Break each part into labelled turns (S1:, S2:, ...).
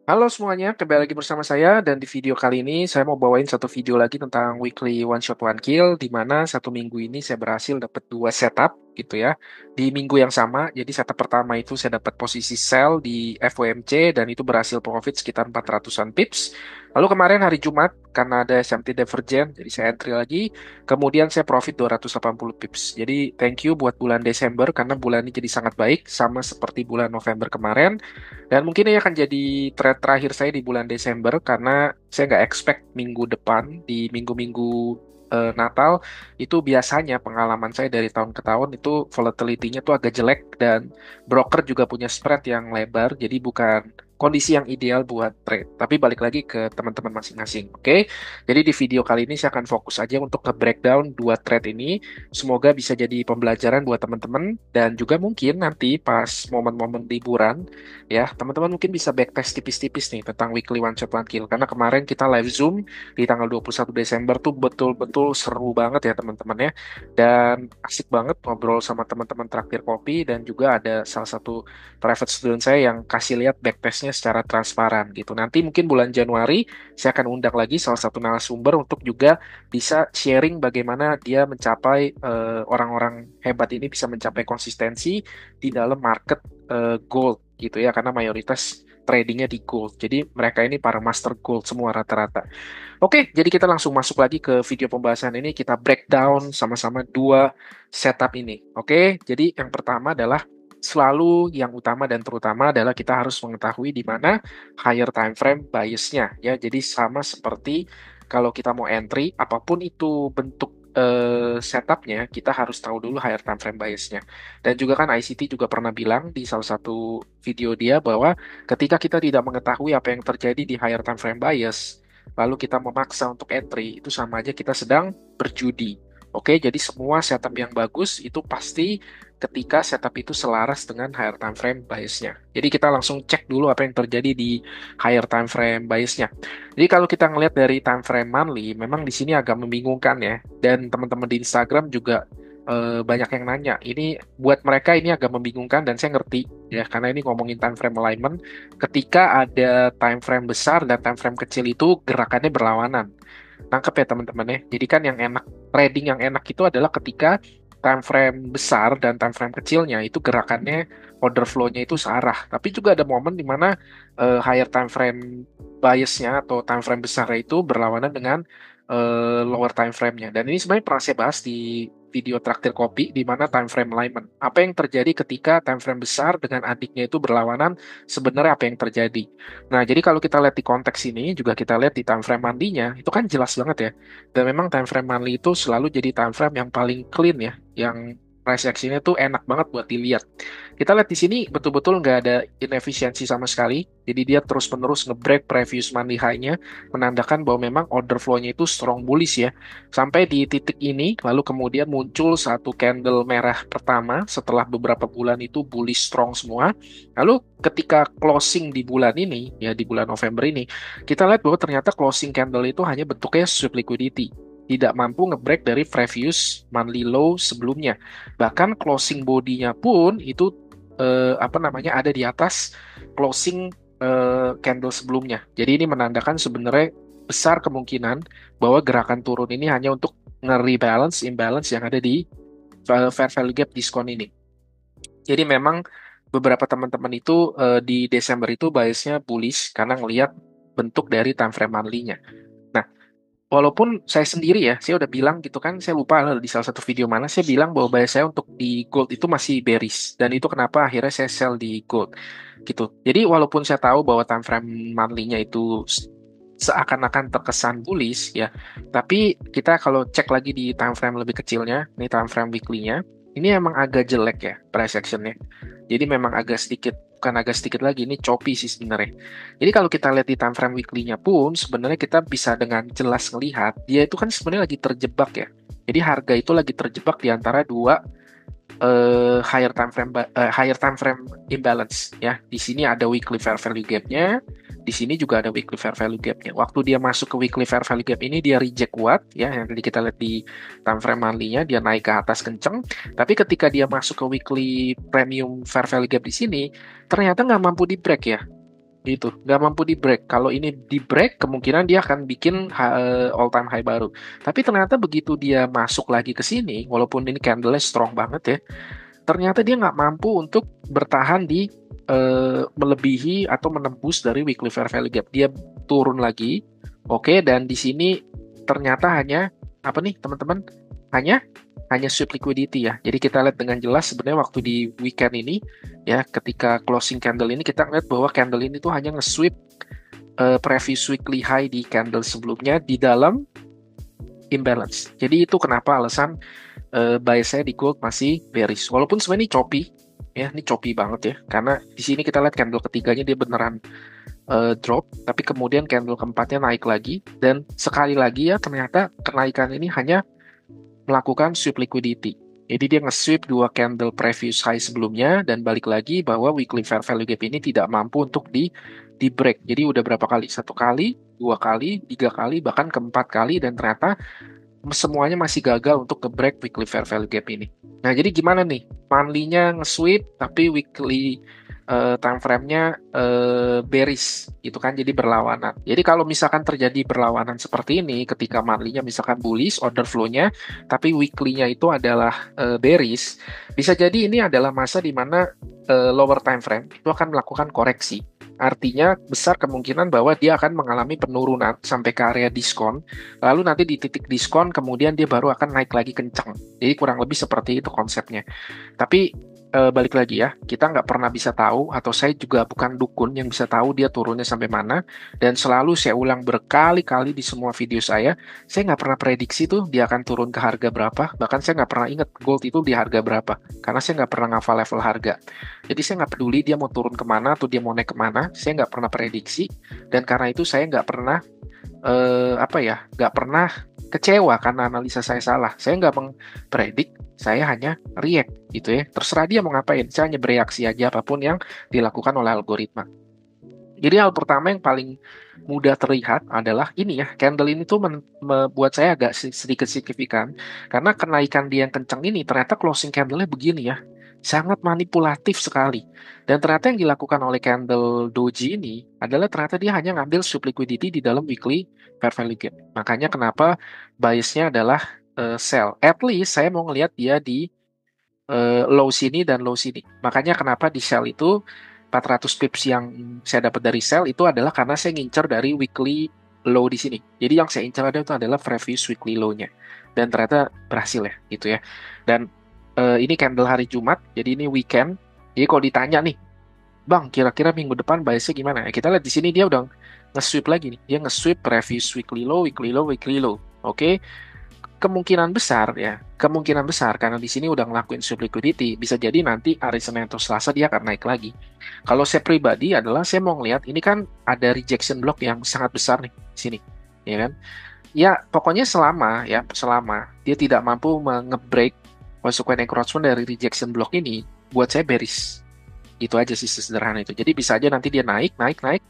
S1: Halo semuanya, kembali lagi bersama saya dan di video kali ini saya mau bawain satu video lagi tentang weekly one shot one kill di mana satu minggu ini saya berhasil dapat dua setup gitu ya di minggu yang sama. Jadi setup pertama itu saya dapat posisi sell di FOMC dan itu berhasil profit sekitar 400-an pips. Lalu kemarin hari Jumat karena ada SMT Divergent jadi saya entry lagi. Kemudian saya profit 280 pips. Jadi thank you buat bulan Desember karena bulan ini jadi sangat baik sama seperti bulan November kemarin. Dan mungkin ini akan jadi trade terakhir saya di bulan Desember karena saya nggak expect minggu depan di minggu-minggu Natal itu biasanya pengalaman saya dari tahun ke tahun itu volatility-nya tuh agak jelek dan broker juga punya spread yang lebar jadi bukan kondisi yang ideal buat trade. Tapi balik lagi ke teman-teman masing-masing, oke? Jadi di video kali ini saya akan fokus aja untuk nge-breakdown dua trade ini. Semoga bisa jadi pembelajaran buat teman-teman dan juga mungkin nanti pas momen-momen liburan ya, teman-teman mungkin bisa backtest tipis-tipis nih tentang weekly one shot one kill. Karena kemarin kita live Zoom di tanggal 21 Desember tuh betul-betul seru banget ya teman-teman ya. Dan asik banget ngobrol sama teman-teman traktir kopi dan juga ada salah satu private student saya yang kasih lihat backtestnya secara transparan gitu. Nanti mungkin bulan Januari saya akan undang lagi salah satu narasumber untuk juga bisa sharing bagaimana dia mencapai orang-orang hebat ini bisa mencapai konsistensi di dalam market gold gitu ya karena mayoritas tradingnya di gold. Jadi mereka ini para master gold semua rata-rata. Oke, jadi kita langsung masuk lagi ke video pembahasan ini. Kita breakdown sama-sama dua setup ini. Oke, jadi yang pertama adalah selalu yang utama dan terutama adalah kita harus mengetahui di mana higher time frame biasnya ya. Jadi sama seperti kalau kita mau entry apapun itu bentuk setupnya kita harus tahu dulu higher time frame biasnya. Dan juga kan ICT juga pernah bilang di salah satu video dia bahwa ketika kita tidak mengetahui apa yang terjadi di higher time frame bias, lalu kita memaksa untuk entry, itu sama aja kita sedang berjudi. Oke, jadi semua setup yang bagus itu pasti ketika setup itu selaras dengan higher time frame biasnya. Jadi kita langsung cek dulu apa yang terjadi di higher time frame biasnya. Jadi kalau kita ngelihat dari time frame monthly, memang di sini agak membingungkan ya. Dan teman-teman di Instagram juga banyak yang nanya. Ini buat mereka ini agak membingungkan dan saya ngerti ya karena ini ngomongin time frame alignment. Ketika ada time frame besar dan time frame kecil itu gerakannya berlawanan. Tangkap ya teman-teman ya. Jadi kan yang enak trading yang enak itu adalah ketika time frame besar dan time frame kecilnya itu gerakannya order flow-nya itu searah. Tapi juga ada momen di mana higher time frame biasnya atau time frame besar itu berlawanan dengan lower time frame-nya. Dan ini sebenarnya pernah saya bahas di video traktir kopi di mana time frame alignment. Apa yang terjadi ketika time frame besar dengan adiknya itu berlawanan, sebenarnya apa yang terjadi. Nah, jadi kalau kita lihat di konteks ini, juga kita lihat di time frame monthly-nya, itu kan jelas banget ya. Dan memang time frame monthly itu selalu jadi time frame yang paling clean ya, yang price action-nya tuh enak banget buat dilihat. Kita lihat di sini betul-betul nggak ada inefisiensi sama sekali. Jadi dia terus-menerus nge-break previous monthly high-nya, menandakan bahwa memang order flow-nya itu strong bullish ya. Sampai di titik ini, lalu kemudian muncul satu candle merah pertama setelah beberapa bulan itu bullish strong semua. Lalu ketika closing di bulan ini, ya di bulan November ini, kita lihat bahwa ternyata closing candle itu hanya bentuknya sweep liquidity. Tidak mampu nge-break dari previous monthly low sebelumnya. Bahkan closing body-nya pun itu apa namanya ada di atas closing candle sebelumnya. Jadi ini menandakan sebenarnya besar kemungkinan bahwa gerakan turun ini hanya untuk nge-rebalance imbalance yang ada di fair value gap diskon ini. Jadi memang beberapa teman-teman itu di Desember itu biasnya bullish karena ngelihat bentuk dari time frame monthly-nya. Nah, walaupun saya sendiri ya, saya udah bilang gitu kan, saya lupa lah di salah satu video mana, saya bilang bahwa bias saya untuk di gold itu masih bearish. Dan itu kenapa akhirnya saya sell di gold. Gitu. Jadi walaupun saya tahu bahwa time frame monthly-nya itu seakan-akan terkesan bullish ya, tapi kita kalau cek lagi di time frame lebih kecilnya, ini time frame weekly-nya, ini emang agak jelek ya price action-nya. Jadi memang agak sedikit, bukan agak sedikit lagi, ini choppy sih sebenarnya. Jadi kalau kita lihat di time frame weekly-nya pun, sebenarnya kita bisa dengan jelas melihat, dia itu kan sebenarnya lagi terjebak ya. Jadi harga itu lagi terjebak di antara dua higher time frame imbalance ya. Di sini ada weekly fair value gap-nya, di sini juga ada weekly fair value gap-nya. Waktu dia masuk ke weekly fair value gap ini dia reject kuat ya, yang tadi kita lihat di time frame monthly-nya dia naik ke atas kenceng, tapi ketika dia masuk ke weekly premium fair value gap di sini ternyata nggak mampu di break ya. Gitu, nggak mampu di break. Kalau ini di break, kemungkinan dia akan bikin all time high baru. Tapi ternyata begitu dia masuk lagi ke sini, walaupun ini candle-nya strong banget ya, ternyata dia nggak mampu untuk bertahan di melebihi atau menembus dari weekly fair value gap. Dia turun lagi, oke, dan di sini ternyata hanya apa nih teman-teman? Hanya hanya sweep liquidity ya. Jadi kita lihat dengan jelas sebenarnya waktu di weekend ini ya, ketika closing candle ini kita lihat bahwa candle ini tuh hanya nge-sweep previous weekly high di candle sebelumnya di dalam imbalance. Jadi itu kenapa alasan buy saya di gold masih bearish. Walaupun sebenarnya ini choppy, ya ini choppy banget ya. Karena di sini kita lihat candle ketiganya dia beneran drop, tapi kemudian candle keempatnya naik lagi. Dan sekali lagi ya ternyata kenaikan ini hanya melakukan sweep liquidity. Jadi dia nge-sweep dua candle previous high sebelumnya dan balik lagi bahwa weekly fair value gap ini tidak mampu untuk di break. Jadi udah berapa kali? Satu kali, dua kali, tiga kali, bahkan keempat kali dan ternyata semuanya masih gagal untuk ke break weekly fair value gap ini. Nah, jadi gimana nih? Monthly-nya nge-sweep tapi weekly time frame-nya bearish gitu kan, jadi berlawanan. Jadi kalau misalkan terjadi berlawanan seperti ini ketika monthly-nya misalkan bullish order flow-nya tapi weekly-nya itu adalah bearish, bisa jadi ini adalah masa di mana lower time frame itu akan melakukan koreksi. Artinya besar kemungkinan bahwa dia akan mengalami penurunan sampai ke area diskon, lalu nanti di titik diskon kemudian dia baru akan naik lagi kencang. Jadi kurang lebih seperti itu konsepnya. Tapi balik lagi ya, kita nggak pernah bisa tahu, atau saya juga bukan dukun yang bisa tahu dia turunnya sampai mana, dan selalu saya ulang berkali-kali di semua video saya nggak pernah prediksi tuh dia akan turun ke harga berapa, bahkan saya nggak pernah ingat gold itu di harga berapa, karena saya nggak pernah ngafal level harga. Jadi saya nggak peduli dia mau turun kemana atau dia mau naik kemana, saya nggak pernah prediksi, dan karena itu saya nggak pernah nggak pernah kecewa karena analisa saya salah. Saya nggak mengpredik, saya hanya react gitu ya. Terserah dia mau ngapain, saya hanya bereaksi aja apapun yang dilakukan oleh algoritma. Jadi hal pertama yang paling mudah terlihat adalah ini ya, candle ini tuh membuat saya agak sedikit signifikan karena kenaikan dia yang kencang ini ternyata closing candle-nya begini ya, sangat manipulatif sekali. Dan ternyata yang dilakukan oleh candle doji ini adalah ternyata dia hanya ngambil sub liquidity di dalam weekly fair value gap. Makanya kenapa biasnya adalah sell. At least saya mau ngelihat dia di low sini dan low sini. Makanya kenapa di sell itu 400 pips yang saya dapat dari sell itu adalah karena saya ngincer dari weekly low di sini. Jadi yang saya incer itu adalah previous weekly low-nya. Dan ternyata berhasil ya, gitu ya. Dan ini candle hari Jumat, jadi ini weekend. Jadi kalau ditanya nih, Bang, kira-kira minggu depan biasnya gimana? Ya, kita lihat di sini dia udah nge-sweep lagi nih. Dia nge-sweep previous weekly low, weekly low, weekly low. Oke, kemungkinan besar ya, kemungkinan besar karena di sini udah ngelakuin sweep liquidity, bisa jadi nanti hari Senin atau Selasa dia akan naik lagi. Kalau saya pribadi adalah saya mau ngelihat ini kan ada rejection block yang sangat besar nih di sini, ya kan? Ya pokoknya selama dia tidak mampu nge-break consequent encroachment dari rejection block ini, buat saya bearish. Itu aja sih sesederhana itu. Jadi bisa aja nanti dia naik,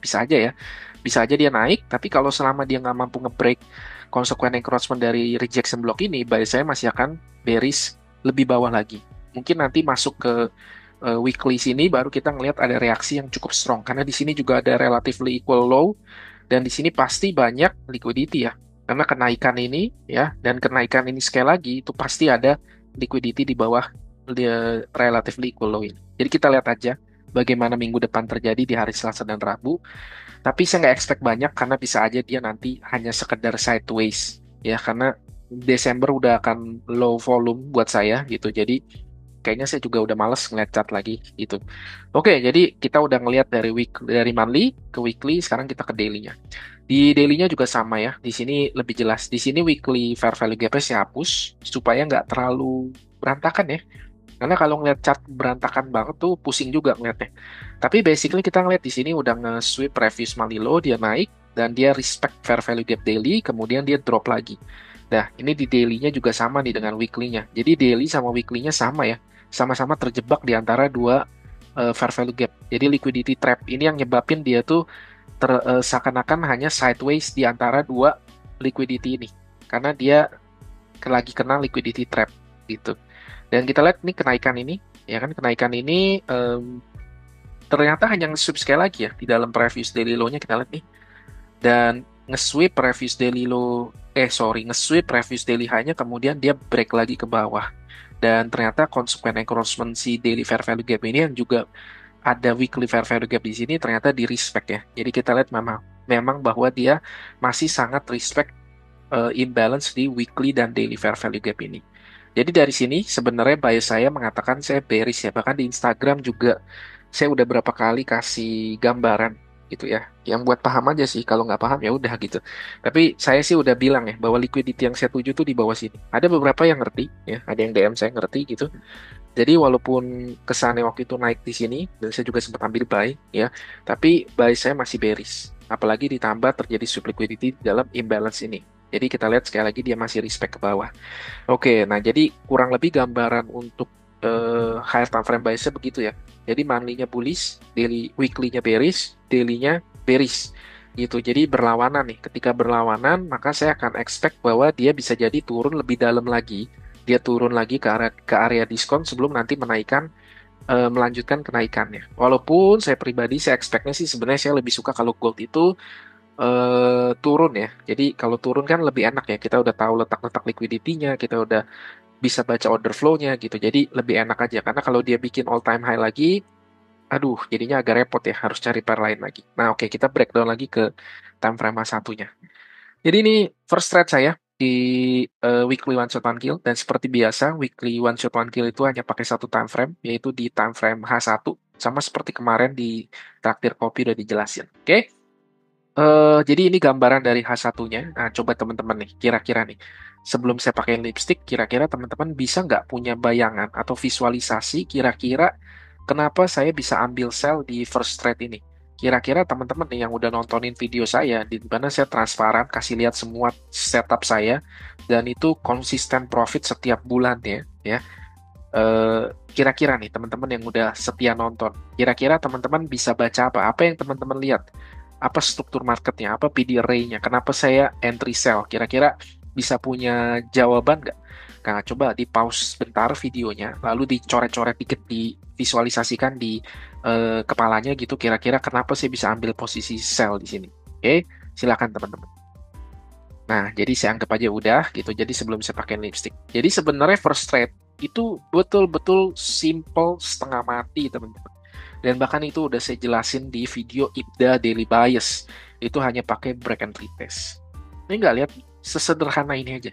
S1: bisa aja ya. Bisa aja dia naik, tapi kalau selama dia nggak mampu nge-break consequent encroachment dari rejection block ini, buy saya masih akan bearish lebih bawah lagi. Mungkin nanti masuk ke weekly sini baru kita ngelihat ada reaksi yang cukup strong. Karena di sini juga ada relatively equal low, dan di sini pasti banyak liquidity ya. Karena kenaikan ini ya, dan kenaikan ini sekali lagi itu pasti ada liquidity di bawah relatively equal low ini. Jadi kita lihat aja bagaimana minggu depan terjadi di hari Selasa dan Rabu. Tapi saya nggak expect banyak karena bisa aja dia nanti hanya sekedar sideways ya, karena Desember udah akan low volume buat saya gitu. Jadi kayaknya saya juga udah males ngeliat chart lagi gitu. Oke, jadi kita udah ngeliat dari monthly ke weekly, sekarang kita ke daily-nya. Di daily-nya juga sama ya. Di sini lebih jelas. Di sini weekly fair value gap-nya saya hapus supaya nggak terlalu berantakan ya. Karena kalau ngeliat chart berantakan banget tuh pusing juga ngeliatnya. Tapi basically kita ngeliat di sini udah nge-sweep previous monthly low, dia naik dan dia respect fair value gap daily, kemudian dia drop lagi. Nah, ini di daily-nya juga sama nih dengan weekly-nya. Jadi daily sama weekly-nya sama ya. Sama-sama terjebak di antara dua fair value gap. Jadi liquidity trap ini yang nyebabin dia tuh seakan-akan hanya sideways di antara dua liquidity ini. Karena dia lagi kena liquidity trap gitu. Dan kita lihat nih kenaikan ini, ya kan, kenaikan ini ternyata hanya nge-sweep sekali lagi ya di dalam previous daily low-nya kita lihat nih. Dan nge-sweep previous daily low, nge-sweep previous daily high-nya, kemudian dia break lagi ke bawah. Dan ternyata konsekuen encroachment si daily fair value gap ini yang juga ada weekly fair value gap di sini ternyata di respect ya. Jadi kita lihat memang memang bahwa dia masih sangat respect imbalance di weekly dan daily fair value gap ini. Jadi dari sini sebenarnya bias saya mengatakan saya bearish ya. Bahkan di Instagram juga saya udah berapa kali kasih gambaran gitu ya. Yang buat paham aja sih, kalau nggak paham ya udah gitu. Tapi saya sih udah bilang ya bahwa liquidity yang saya tuju tuh di bawah sini. Ada beberapa yang ngerti ya, ada yang DM saya ngerti gitu. Jadi walaupun kesannya waktu itu naik di sini dan saya juga sempat ambil buy ya, tapi buy saya masih bearish. Apalagi ditambah terjadi sub liquidity di dalam imbalance ini. Jadi kita lihat sekali lagi dia masih respect ke bawah. Oke, nah jadi kurang lebih gambaran untuk higher time frame biasnya begitu ya. Jadi monthly-nya bullish, daily weekly-nya bearish, daily-nya bearish. Gitu. Jadi berlawanan nih. Ketika berlawanan, maka saya akan expect bahwa dia bisa jadi turun lebih dalam lagi. Dia turun lagi ke area diskon sebelum nanti melanjutkan kenaikannya. Walaupun saya pribadi saya expect-nya sih sebenarnya saya lebih suka kalau gold itu turun ya. Jadi kalau turun kan lebih enak ya. Kita udah tahu letak-letak liquidity-nya, kita udah bisa baca order flow-nya gitu. Jadi lebih enak aja. Karena kalau dia bikin all time high lagi, aduh jadinya agak repot ya. Harus cari pair lain lagi. Nah oke, kita breakdown lagi ke time frame satunya. Jadi ini first trade saya di weekly one shot one kill. Dan seperti biasa, weekly one shot one kill itu hanya pakai satu time frame, yaitu di time frame H1. Sama seperti kemarin di traktir kopi udah dijelasin. Oke? Jadi ini gambaran dari H1-nya. Nah, coba teman-teman nih, kira-kira nih, sebelum saya pakai lipstick, kira-kira teman-teman bisa nggak punya bayangan atau visualisasi kira-kira kenapa saya bisa ambil sell di first trade ini? Kira-kira teman-teman nih yang udah nontonin video saya, di mana saya transparan, kasih lihat semua setup saya, dan itu konsisten profit setiap bulannya, ya. Kira-kira nih teman-teman yang udah setia nonton, kira-kira teman-teman bisa baca apa? Apa yang teman-teman lihat? Apa struktur marketnya? Apa PD array-nya? Kenapa saya entry sell? Kira-kira bisa punya jawaban nggak? Nah, coba di pause sebentar videonya, lalu dicoret-coret dikit, divisualisasikan di kepalanya gitu. Kira-kira kenapa saya bisa ambil posisi sell di sini? Oke, silakan teman-teman. Nah, jadi saya anggap aja udah gitu. Jadi sebelum saya pakai lipstick. Jadi sebenarnya first trade itu betul-betul simple setengah mati, teman-teman. Dan bahkan itu udah saya jelasin di video IBDA Daily Bias. Itu hanya pakai break and retest. Ini nggak lihat sesederhana ini aja.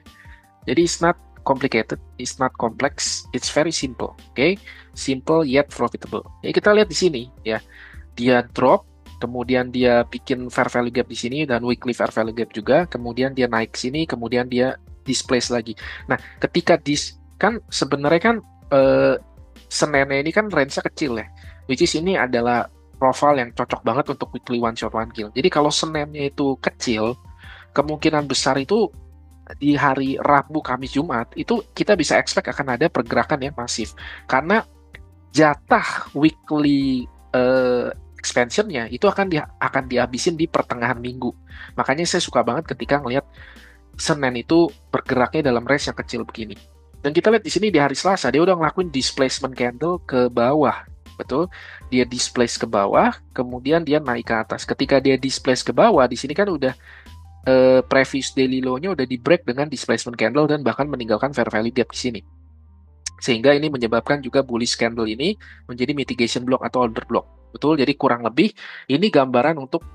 S1: Jadi it's not complicated, it's not complex, it's very simple. Oke? Simple yet profitable. Ya kita lihat di sini ya. Dia drop, kemudian dia bikin fair value gap di sini dan weekly fair value gap juga, kemudian dia naik sini, kemudian dia displace lagi. Nah, ketika kan sebenarnya kan Seninnya ini kan range-nya kecil ya, which is ini adalah profile yang cocok banget untuk weekly one shot one kill. Jadi kalau Seninnya itu kecil, kemungkinan besar itu di hari Rabu, Kamis, Jumat itu kita bisa expect akan ada pergerakan yang masif karena jatah weekly expansionnya itu akan dihabisin di pertengahan minggu. Makanya saya suka banget ketika ngelihat Senin itu bergeraknya dalam range yang kecil begini. Dan kita lihat di sini di hari Selasa dia udah ngelakuin displacement candle ke bawah. Betul? Dia displace ke bawah, kemudian dia naik ke atas. Ketika dia displace ke bawah, di sini kan udah previous daily low-nya udah di break dengan displacement candle dan bahkan meninggalkan fair value gap di sini. Sehingga ini menyebabkan juga bullish candle ini menjadi mitigation block atau order block. Betul, jadi kurang lebih ini gambaran untuk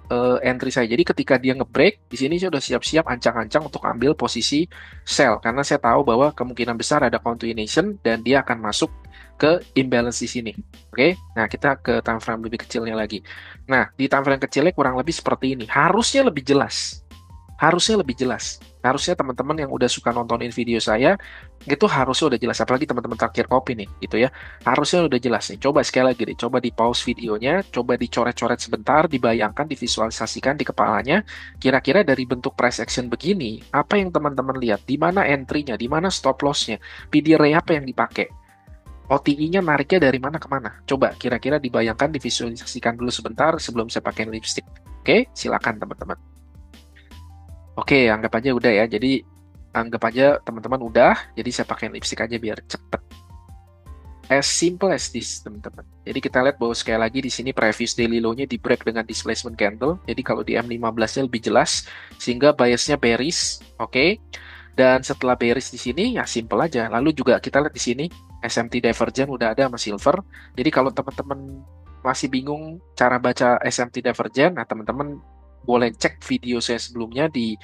S1: entry saya. Jadi ketika dia nge-break, di sini saya sudah siap-siap ancang-ancang untuk ambil posisi sell. Karena saya tahu bahwa kemungkinan besar ada continuation dan dia akan masuk ke imbalance di sini. Oke, nah kita ke time frame lebih kecilnya lagi. Nah, di time frame kecilnya kurang lebih seperti ini. Harusnya lebih jelas. Harusnya lebih jelas. Harusnya teman-teman yang udah suka nontonin video saya, itu harusnya udah jelas. Apalagi teman-teman traktir kopi nih, gitu ya. Harusnya udah jelas nih. Coba sekali lagi deh, coba di pause videonya, coba dicoret-coret sebentar, dibayangkan, divisualisasikan di kepalanya. Kira-kira dari bentuk price action begini, apa yang teman-teman lihat? Di mana entry-nya? Di mana stop loss-nya? PD array apa yang dipakai? OTI-nya nariknya dari mana ke mana? Coba kira-kira dibayangkan, divisualisasikan dulu sebentar sebelum saya pakai lipstick. Oke, silakan teman-teman. Oke, anggap aja udah ya. Jadi anggap aja teman-teman udah. Jadi saya pakai lipstick aja biar cepet. as simple as this, teman-teman. Jadi kita lihat bahwa sekali lagi di sini previous daily low-nya di break dengan displacement candle. Jadi kalau di M15-nya lebih jelas, sehingga biasnya bearish, oke. Dan setelah bearish di sini ya simple aja. Lalu juga kita lihat di sini SMT divergent udah ada sama silver. Jadi kalau teman-teman masih bingung cara baca SMT divergent, nah teman-teman boleh cek video saya sebelumnya di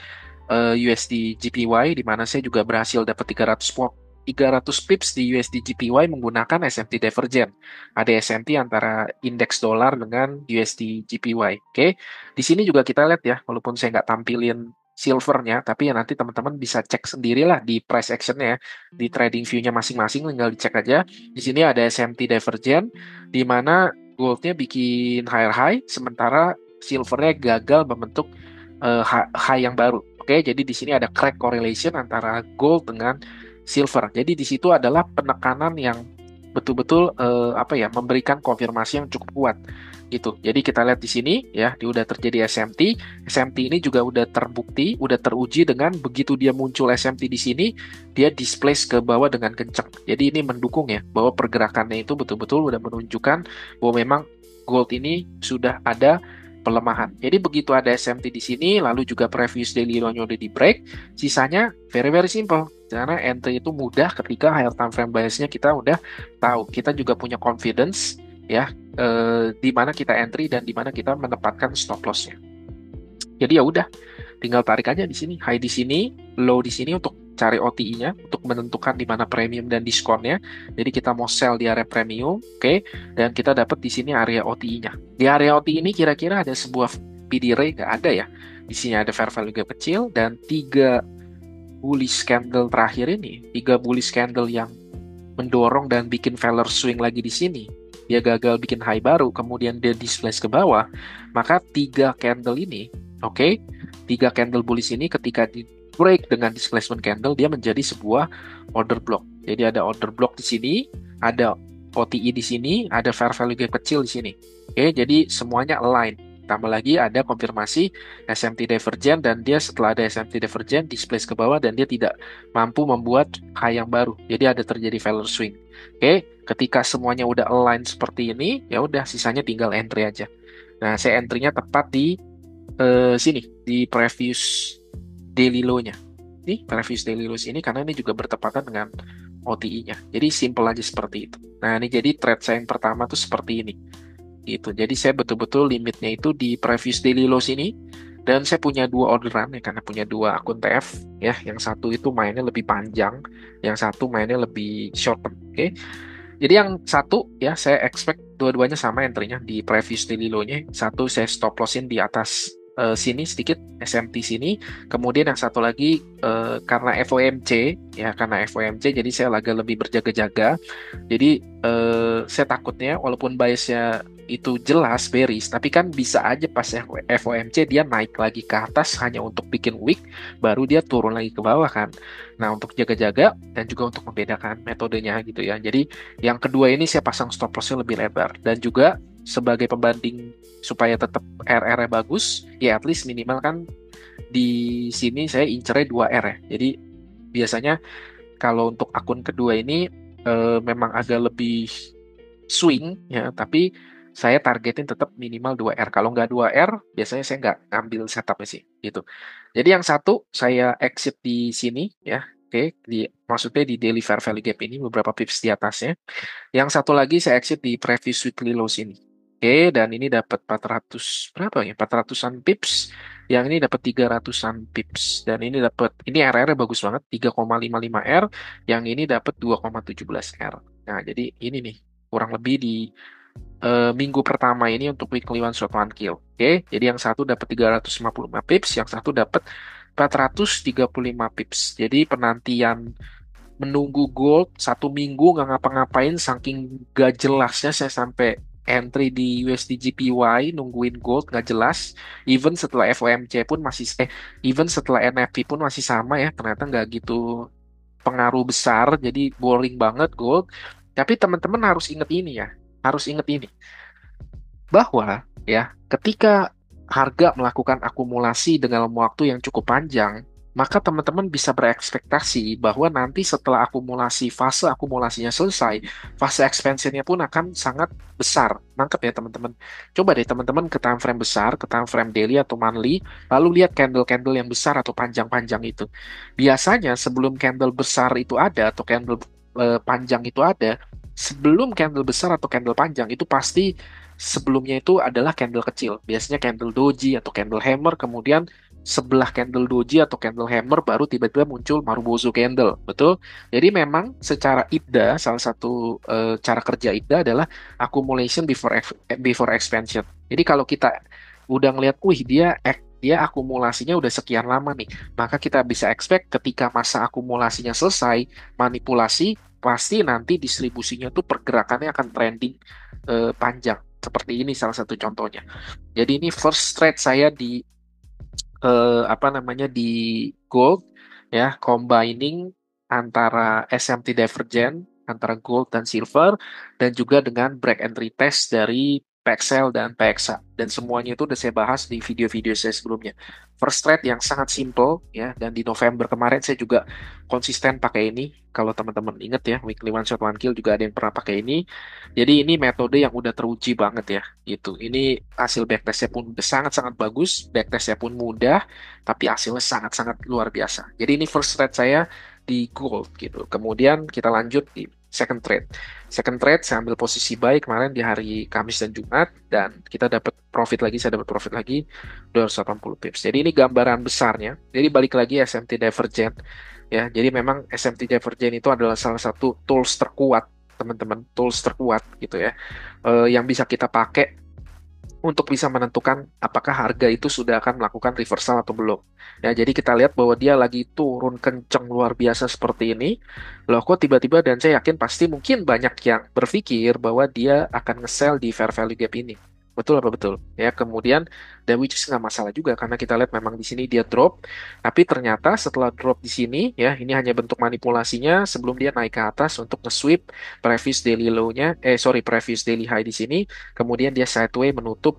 S1: USD GPY, di mana saya juga berhasil dapat 300 pips di USD GPY menggunakan SMT divergent. Ada SMT antara indeks dolar dengan USD GPY. Oke, di sini juga kita lihat ya, walaupun saya nggak tampilin silvernya, tapi ya nanti teman-teman bisa cek sendirilah di price action-nya ya, di trading view-nya masing-masing, tinggal dicek aja. Di sini ada SMT divergent, di mana gold-nya bikin higher high, sementara silvernya gagal membentuk high yang baru. Oke, jadi di sini ada crack correlation antara gold dengan silver. Jadi di situ adalah penekanan yang betul-betul apa ya, memberikan konfirmasi yang cukup kuat gitu. Jadi kita lihat di sini ya, dia udah terjadi SMT. SMT ini juga udah terbukti, udah teruji dengan begitu dia muncul SMT di sini, dia displace ke bawah dengan kencang. Jadi ini mendukung ya bahwa pergerakannya itu betul-betul udah menunjukkan bahwa memang gold ini sudah ada pelemahan. Jadi begitu ada SMT di sini, lalu juga previous daily low-nya udah di break, sisanya very very simple. Karena entry itu mudah ketika higher time frame bias-nya kita udah tahu. Kita juga punya confidence ya, di mana kita entry dan di mana kita menempatkan stop loss-nya. Jadi ya udah, tinggal tarik aja di sini, high di sini, low di sini untuk cari OTI-nya, untuk menentukan di mana premium dan diskonnya. Jadi kita mau sell di area premium, oke, dan kita dapat di sini area OTI-nya. Di area OTI ini kira-kira ada sebuah PD ray, nggak ada ya. Di sini ada fair value gap kecil dan 3 bullish candle terakhir ini, 3 bullish candle yang mendorong dan bikin failure swing lagi di sini. Dia gagal bikin high baru, kemudian dia displace ke bawah. Maka 3 candle ini, oke, 3 candle bullish ini ketika di break dengan displacement candle, dia menjadi sebuah order block. Jadi ada order block di sini, ada OTI di sini, ada fair value gap kecil di sini. Oke, jadi semuanya align. Tambah lagi ada konfirmasi SMT divergent, dan dia setelah ada SMT divergent displace ke bawah dan dia tidak mampu membuat high yang baru. Jadi ada terjadi failure swing. Oke, ketika semuanya udah align seperti ini, ya udah sisanya tinggal entry aja. Nah, saya entry-nya tepat di sini, di previous daily low-nya. Ini previous daily low ini karena ini juga bertepatan dengan OTI-nya. Jadi simple aja seperti itu. Nah, ini jadi trade saya yang pertama tuh seperti ini. Gitu. Jadi saya betul-betul limitnya itu di previous daily lows ini, dan saya punya 2 orderan ya, karena punya 2 akun TF ya. Yang satu itu mainnya lebih panjang, yang satu mainnya lebih short term. Oke. Jadi yang satu ya saya expect dua-duanya sama entry-nya di previous daily low-nya. Satu saya stop lossin di atas sini sedikit, SMT sini. Kemudian yang satu lagi karena FOMC ya, karena FOMC jadi saya agak lebih berjaga-jaga. Jadi saya takutnya walaupun biasnya itu jelas bearish, tapi kan bisa aja pas FOMC dia naik lagi ke atas hanya untuk bikin wick, baru dia turun lagi ke bawah kan. Nah, untuk jaga-jaga dan juga untuk membedakan metodenya gitu ya. Jadi yang kedua ini saya pasang stop loss-nya lebih lebar, dan juga sebagai pembanding supaya tetap RR-nya bagus, ya at least minimal kan di sini saya incernya 2R ya. Jadi biasanya kalau untuk akun kedua ini memang agak lebih swing ya, tapi saya targetin tetap minimal 2R. Kalau nggak 2R, biasanya saya nggak ngambil setupnya sih gitu. Jadi yang satu saya exit di sini ya. Oke, maksudnya di daily fair value gap ini beberapa pips di atasnya. Yang satu lagi saya exit di previous weekly lows ini. Oke, dan ini dapat 400 berapa ya? 400-an pips. Yang ini dapat 300-an pips, dan ini dapat, ini RR-nya bagus banget 3,55R, yang ini dapat 2,17R. Nah, jadi ini nih kurang lebih di minggu pertama ini untuk weekly one shot one kill. Oke, jadi yang satu dapat 355 pips, yang satu dapat 435 pips. Jadi penantian menunggu gold 1 minggu nggak ngapa-ngapain, saking gak jelasnya saya sampai entry di USD GPY nungguin gold nggak jelas. Even setelah FOMC pun masih even setelah NFP pun masih sama ya, ternyata nggak gitu pengaruh besar, jadi boring banget gold. Tapi teman-teman harus inget ini ya, harus inget ini bahwa ya ketika harga melakukan akumulasi dengan waktu yang cukup panjang, maka teman-teman bisa berekspektasi bahwa nanti setelah fase akumulasinya selesai, fase expansionnya pun akan sangat besar. Nangkep ya teman-teman? Coba deh teman-teman ke time frame besar, ke time frame daily atau monthly, lalu lihat candle-candle yang besar atau panjang-panjang itu. Biasanya sebelum candle besar itu ada, atau candle panjang itu ada, sebelum candle besar atau candle panjang itu pasti sebelumnya itu adalah candle kecil. Biasanya candle doji atau candle hammer, kemudian sebelah candle doji atau candle hammer baru tiba-tiba muncul Marubozu candle, betul? Jadi memang secara IBDA salah satu cara kerja IBDA adalah accumulation before expansion. Jadi kalau kita udah ngelihat, wih dia akumulasinya udah sekian lama nih, maka kita bisa expect ketika masa akumulasinya selesai, manipulasi pasti nanti distribusinya tuh pergerakannya akan trending panjang. Seperti ini salah satu contohnya. Jadi ini first trade saya di apa namanya di gold ya, combining antara SMT divergent antara gold dan silver dan juga dengan break and retest dari PXL dan PXA, dan semuanya itu udah saya bahas di video-video saya sebelumnya. First trade yang sangat simple ya, dan di November kemarin saya juga konsisten pakai ini. Kalau teman-teman ingat ya, weekly one shot one kill juga ada yang pernah pakai ini. Jadi ini metode yang udah teruji banget ya gitu. Ini hasil backtestnya pun udah sangat-sangat bagus, backtestnya pun mudah, tapi hasilnya sangat-sangat luar biasa. Jadi ini first trade saya di gold gitu. Kemudian kita lanjut di second trade. Second trade saya ambil posisi buy kemarin di hari Kamis dan Jumat, dan kita dapat profit lagi, saya dapat profit lagi 280 pips. Jadi ini gambaran besarnya. Jadi balik lagi SMT Divergent ya. Jadi memang SMT Divergent itu adalah salah satu tools terkuat teman-teman, tools terkuat gitu ya, yang bisa kita pakai untuk bisa menentukan apakah harga itu sudah akan melakukan reversal atau belum. Ya, jadi kita lihat bahwa dia lagi turun kenceng luar biasa seperti ini. Loh kok tiba-tiba, dan saya yakin pasti mungkin banyak yang berpikir bahwa dia akan nge-sell di fair value gap ini. Betul apa betul? Ya, kemudian dan which is nggak masalah juga karena kita lihat memang di sini dia drop, tapi ternyata setelah drop di sini ya, ini hanya bentuk manipulasinya sebelum dia naik ke atas untuk nge-sweep previous daily low-nya, previous daily high di sini. Kemudian dia sideway menutup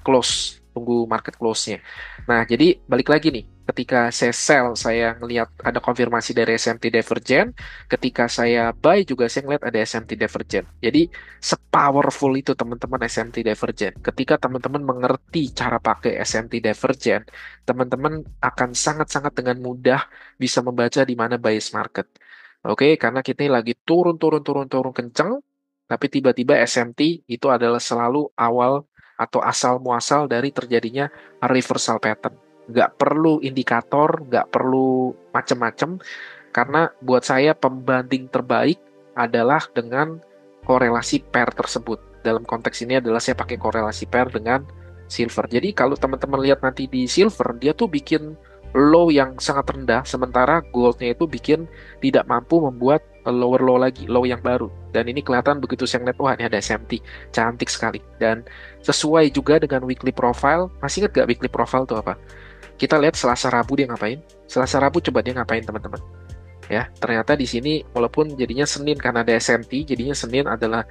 S1: close, tunggu market close-nya. Nah, jadi balik lagi nih, ketika saya sell, saya ngelihat ada konfirmasi dari SMT Divergent, ketika saya buy juga saya ngelihat ada SMT Divergent. Jadi, sepowerful itu teman-teman SMT Divergent. Ketika teman-teman mengerti cara pakai SMT Divergent, teman-teman akan sangat-sangat dengan mudah bisa membaca di mana bias market. Oke, karena kita ini lagi turun kenceng, tapi tiba-tiba SMT itu adalah selalu awal atau asal muasal dari terjadinya reversal pattern. Nggak perlu indikator, nggak perlu macam-macam, karena buat saya pembanding terbaik adalah dengan korelasi pair tersebut. Dalam konteks ini adalah saya pakai korelasi pair dengan silver. Jadi kalau teman-teman lihat nanti di silver, dia tuh bikin low yang sangat rendah, sementara goldnya itu bikin tidak mampu membuat lower low lagi, low yang baru. Dan ini kelihatan begitu saya ngeliat, wah ini ada SMT, cantik sekali. Dan sesuai juga dengan weekly profile. Masih ingat gak weekly profile itu apa? Kita lihat Selasa Rabu dia ngapain. Selasa Rabu coba dia ngapain teman-teman. Ya, ternyata di sini walaupun jadinya Senin karena ada SMT, jadinya Senin adalah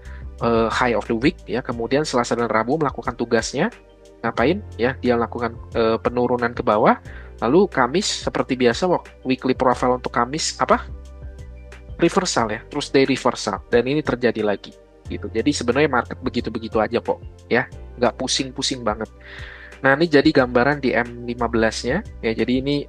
S1: high of the week ya. Kemudian Selasa dan Rabu melakukan tugasnya. Ngapain? Ya, dia lakukan penurunan ke bawah. Lalu Kamis seperti biasa weekly profile untuk Kamis apa? Reversal ya, terus day reversal, dan ini terjadi lagi gitu. Jadi sebenarnya market begitu-begitu aja kok ya, nggak pusing-pusing banget. Nah ini jadi gambaran di M15-nya ya, jadi ini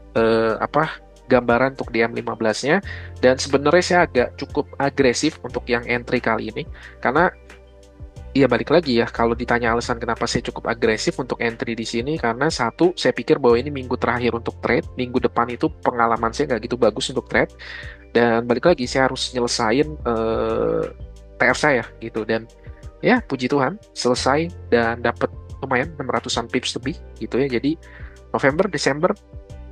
S1: gambaran untuk di M15-nya, dan sebenarnya saya agak cukup agresif untuk yang entry kali ini karena ya balik lagi ya, kalau ditanya alasan kenapa saya cukup agresif untuk entry di sini, karena satu, saya pikir bahwa ini minggu terakhir untuk trade, minggu depan itu pengalaman saya nggak gitu bagus untuk trade, dan balik lagi saya harus nyelesain TR saya gitu, dan ya puji Tuhan selesai dan dapat lumayan 600-an pips lebih gitu ya. Jadi November, Desember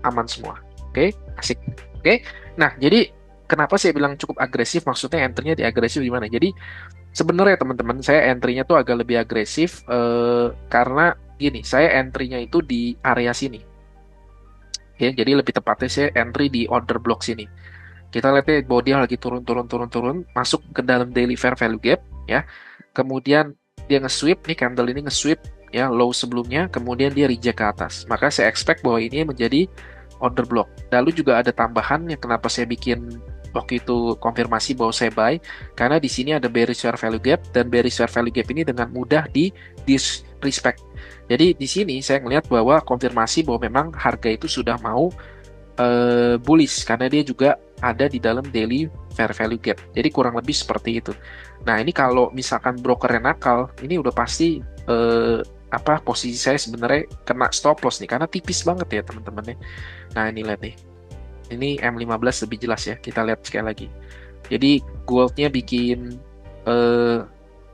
S1: aman semua. Oke, asik. Oke. Nah, jadi kenapa saya bilang cukup agresif? Maksudnya entry-nya di agresif di mana? Jadi sebenarnya teman-teman, saya entry-nya tuh agak lebih agresif karena gini, saya entry-nya itu di area sini. Ya, jadi lebih tepatnya saya entry di order block sini. Kita lihat bahwa dia lagi turun, masuk ke dalam daily fair value gap ya. Kemudian dia nge-sweep nih, candle ini nge-sweep ya low sebelumnya, kemudian dia reject ke atas. Maka saya expect bahwa ini menjadi order block. Lalu juga ada tambahan yang kenapa saya bikin waktu itu konfirmasi bahwa saya buy, karena di sini ada bearish fair value gap, dan bearish fair value gap ini dengan mudah di disrespect. Jadi di sini saya melihat bahwa konfirmasi bahwa memang harga itu sudah mau bullish, karena dia juga ada di dalam daily fair value gap. Jadi kurang lebih seperti itu. Nah, ini kalau misalkan broker yang nakal, ini udah pasti posisi saya sebenarnya kena stop loss nih, karena tipis banget ya teman-teman ya. Nah, ini lihat nih. Ini M15 lebih jelas ya. Kita lihat sekali lagi. Jadi goldnya bikin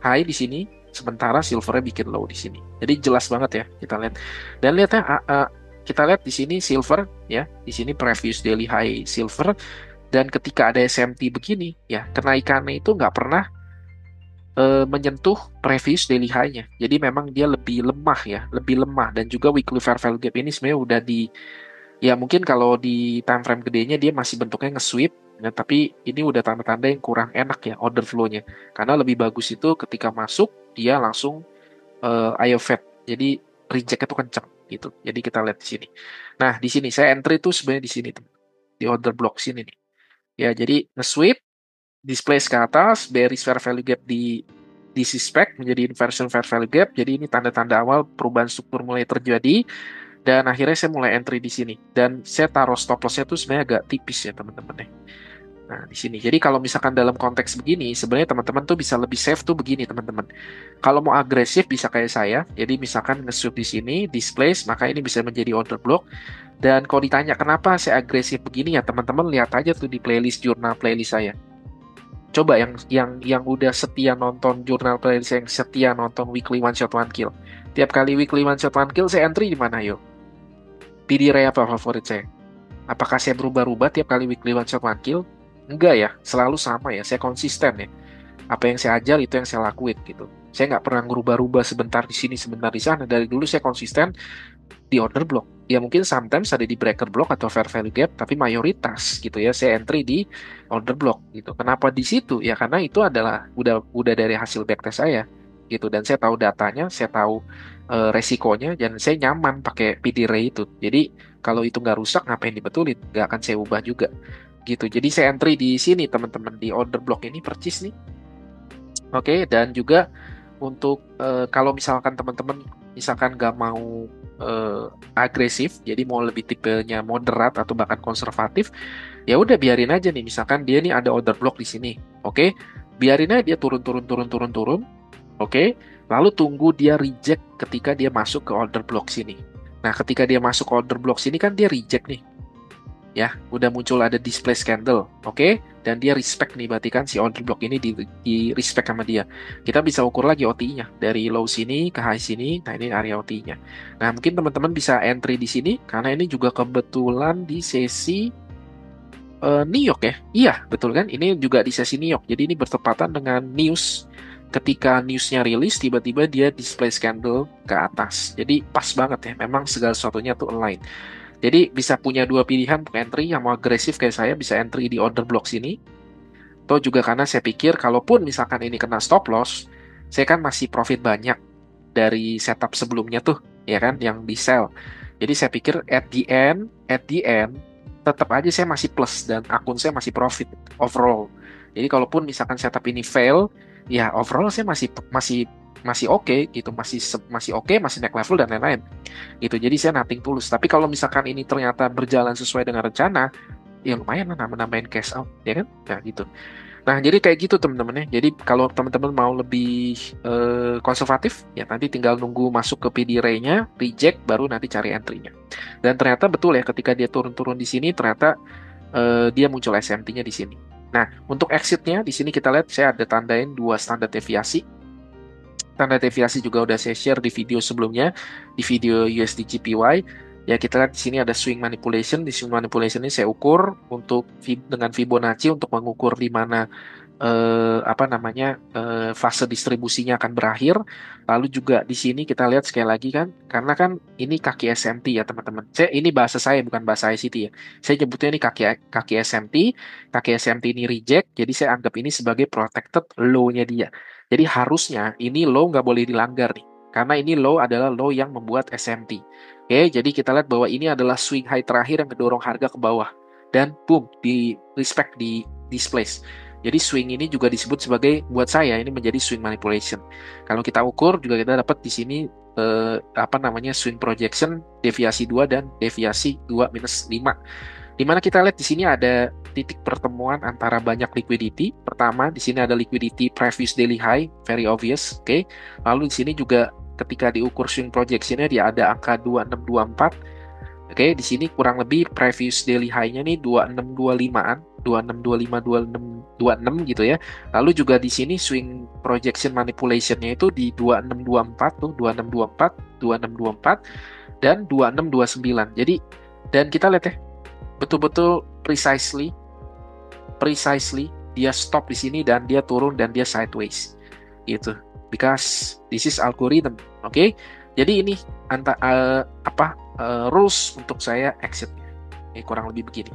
S1: high di sini, sementara silvernya bikin low di sini. Jadi jelas banget ya kita lihat. Dan lihat ya, kita lihat di sini silver ya, di sini previous daily high silver, dan ketika ada SMT begini ya, kenaikannya itu nggak pernah menyentuh previous daily high-nya. Jadi memang dia lebih lemah ya, lebih lemah, dan juga weekly fair value gap ini sebenarnya udah di, ya mungkin kalau di time frame gedenya dia masih bentuknya nge-sweep, ya, tapi ini udah tanda-tanda yang kurang enak ya order flow-nya. Karena lebih bagus itu ketika masuk dia langsung IO fat. Jadi reject itu kencang gitu. Jadi kita lihat di sini. Nah, di sini saya entry itu sebenarnya di sini tuh. Di order block sini nih. Ya, jadi nge-sweep, displace ke atas, bearish fair value gap di suspect menjadi inversion fair value gap. Jadi ini tanda-tanda awal perubahan struktur mulai terjadi, dan akhirnya saya mulai entry di sini. Dan saya taruh stop loss-nya tuh sebenarnya agak tipis ya teman-teman ya. Nah, di sini. Jadi kalau misalkan dalam konteks begini, sebenarnya teman-teman tuh bisa lebih safe tuh begini, teman-teman. Kalau mau agresif bisa kayak saya. Jadi misalkan nge-sweep di sini, displace, maka ini bisa menjadi order block. Dan kalau ditanya kenapa saya agresif begini ya, teman-teman lihat aja tuh di playlist jurnal playlist saya. Coba yang udah setia nonton jurnal playlist, yang setia nonton weekly one shot one kill. Tiap kali weekly one shot one kill saya entry di mana yo? PD Ray apa favorit saya? Apakah saya berubah-ubah tiap kali weekly one shot one kill? Enggak ya, selalu sama ya. Saya konsisten ya. Apa yang saya ajar itu yang saya lakuin gitu. Saya nggak pernah ngerubah-rubah sebentar di sini, sebentar di sana. Dari dulu saya konsisten di order block. Ya mungkin sometimes ada di breaker block atau fair value gap, tapi mayoritas gitu ya saya entry di order block gitu. Kenapa di situ? Ya karena itu adalah udah dari hasil backtest saya gitu, dan saya tahu datanya, saya tahu resikonya, dan saya nyaman pakai PD Ray itu. Jadi kalau itu nggak rusak ngapain dibetulin? Nggak akan saya ubah juga gitu. Jadi saya entry di sini teman-teman, di order block ini percis nih. Oke, dan juga untuk kalau misalkan teman-teman misalkan nggak mau agresif, jadi mau lebih tipenya moderat atau bahkan konservatif, ya udah biarin aja nih. Misalkan dia nih ada order block di sini, oke, biarin aja dia turun turun turun turun turun, oke, lalu tunggu dia reject ketika dia masuk ke order block sini. Nah, ketika dia masuk ke order block sini kan dia reject nih, ya udah muncul ada display candle, oke, dan dia respect nih, berarti kan si order block ini di respect sama dia. Kita bisa ukur lagi OT-nya dari low sini ke high sini. Nah, ini area OT-nya. Nah, mungkin teman-teman bisa entry di sini karena ini juga kebetulan di sesi New York ya. Iya, betul kan, ini juga di sesi New York, jadi ini bertepatan dengan news. Ketika newsnya rilis, tiba-tiba dia display candle ke atas, jadi pas banget ya, memang segala sesuatunya tuh align. Jadi bisa punya dua pilihan untuk entry. Yang mau agresif kayak saya bisa entry di order block sini. Atau juga karena saya pikir kalaupun misalkan ini kena stop loss, saya kan masih profit banyak dari setup sebelumnya tuh, ya kan, yang di sell. Jadi saya pikir at the end, tetap aja saya masih plus dan akun saya masih profit overall. Jadi kalaupun misalkan setup ini fail, ya overall saya masih masih masih oke gitu, masih oke, masih naik level dan lain-lain gitu. Jadi saya nothing tulus. Tapi kalau misalkan ini ternyata berjalan sesuai dengan rencana, ya lumayan lah nambahin cash out, ya kan? Nah gitu. Nah, jadi kayak gitu teman-teman ya. Jadi kalau teman-teman mau lebih konservatif, ya nanti tinggal nunggu masuk ke PD Ray-nya, reject, baru nanti cari entry-nya. Dan ternyata betul ya, ketika dia turun-turun di sini, ternyata dia muncul SMT-nya di sini. Nah, untuk exit-nya, di sini kita lihat saya ada tandain dua standar deviasi. Standar deviasi juga udah saya share di video sebelumnya, di video USD GPY. Ya, kita lihat di sini ada swing manipulation. Di swing manipulation ini saya ukur untuk dengan Fibonacci untuk mengukur di mana fase distribusinya akan berakhir. Lalu juga di sini kita lihat sekali lagi kan, karena kan ini kaki SMT ya teman-teman. Ini bahasa saya bukan bahasa ICT ya. Saya nyebutnya ini kaki kaki SMT. Kaki SMT ini reject, jadi saya anggap ini sebagai protected low-nya dia. Jadi harusnya ini low nggak boleh dilanggar nih, karena ini low adalah low yang membuat SMT. Oke, jadi kita lihat bahwa ini adalah swing high terakhir yang mendorong harga ke bawah. Dan boom, di respect di displace. Jadi swing ini juga disebut sebagai, buat saya ini menjadi swing manipulation. Kalau kita ukur juga kita dapat di sini apa namanya, swing projection deviasi 2 dan deviasi 2 minus 5. Dimana kita lihat di sini ada titik pertemuan antara banyak liquidity. Pertama, di sini ada liquidity previous daily high, very obvious, oke. Lalu di sini juga ketika diukur swing projectionnya dia ada angka 2624. Oke, di sini kurang lebih previous daily high-nya nih 2625-an, 2625 2626 gitu ya. Lalu juga di sini swing projection manipulation-nya itu di 2624 tuh, 2624, 2624 dan 2629. Jadi dan kita lihat ya, betul-betul precisely dia stop di sini dan dia turun dan dia sideways gitu, because this is algorithm. Oke. Jadi ini rules untuk saya exitnya kurang lebih begini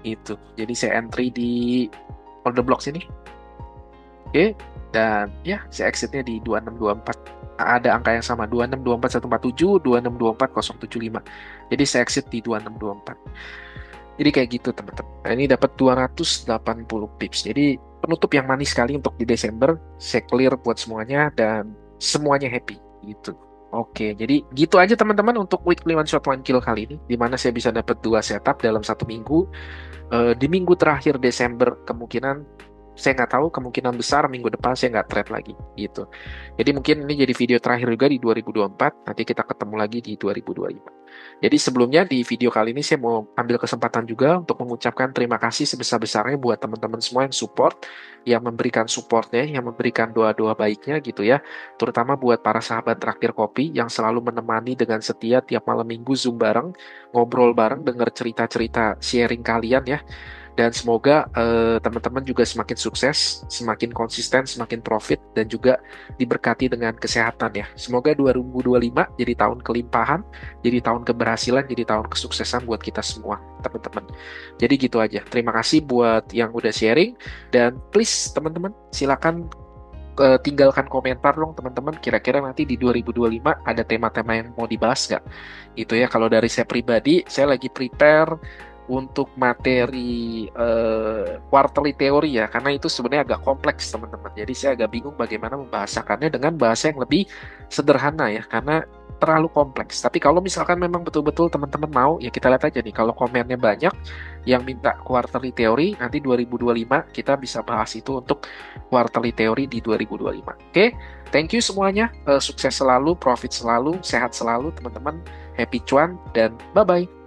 S1: itu. Jadi saya entry di order block sini, oke, dan ya saya exitnya di 2624. Ada angka yang sama, 2624147, 2624075. Jadi saya exit di 2624. Jadi kayak gitu teman-teman. Nah, ini dapat 280 pips. Jadi penutup yang manis sekali untuk di Desember. Saya clear buat semuanya dan semuanya happy gitu. Oke, jadi gitu aja teman-teman untuk weekly one shot one kill kali ini. Dimana saya bisa dapat 2 setup dalam 1 minggu. Di minggu terakhir Desember kemungkinan saya nggak tahu, kemungkinan besar minggu depan saya nggak trade lagi gitu. Jadi mungkin ini jadi video terakhir juga di 2024. Nanti kita ketemu lagi di 2025. Jadi sebelumnya di video kali ini saya mau ambil kesempatan juga untuk mengucapkan terima kasih sebesar-besarnya buat teman-teman semua yang support, yang memberikan supportnya, yang memberikan doa-doa baiknya gitu ya. Terutama buat para sahabat Traktir Kopi yang selalu menemani dengan setia tiap malam minggu Zoom bareng, ngobrol bareng, denger cerita-cerita sharing kalian ya. Dan semoga teman-teman juga semakin sukses, semakin konsisten, semakin profit, dan juga diberkati dengan kesehatan ya. Semoga 2025 jadi tahun kelimpahan, jadi tahun keberhasilan, jadi tahun kesuksesan buat kita semua, teman-teman. Jadi gitu aja. Terima kasih buat yang udah sharing, dan please teman-teman silakan tinggalkan komentar dong teman-teman. Kira-kira nanti di 2025 ada tema-tema yang mau dibahas nggak? Itu ya, kalau dari saya pribadi, saya lagi prepare untuk materi quarterly teori ya, karena itu sebenarnya agak kompleks teman-teman. Jadi saya agak bingung bagaimana membahasakannya dengan bahasa yang lebih sederhana ya, karena terlalu kompleks. Tapi kalau misalkan memang betul-betul teman-teman mau, ya kita lihat aja nih, kalau komennya banyak yang minta quarterly teori, nanti 2025 kita bisa bahas itu untuk quarterly teori di 2025. Oke, thank you semuanya. Sukses selalu, profit selalu, sehat selalu teman-teman. Happy cuan, dan bye-bye.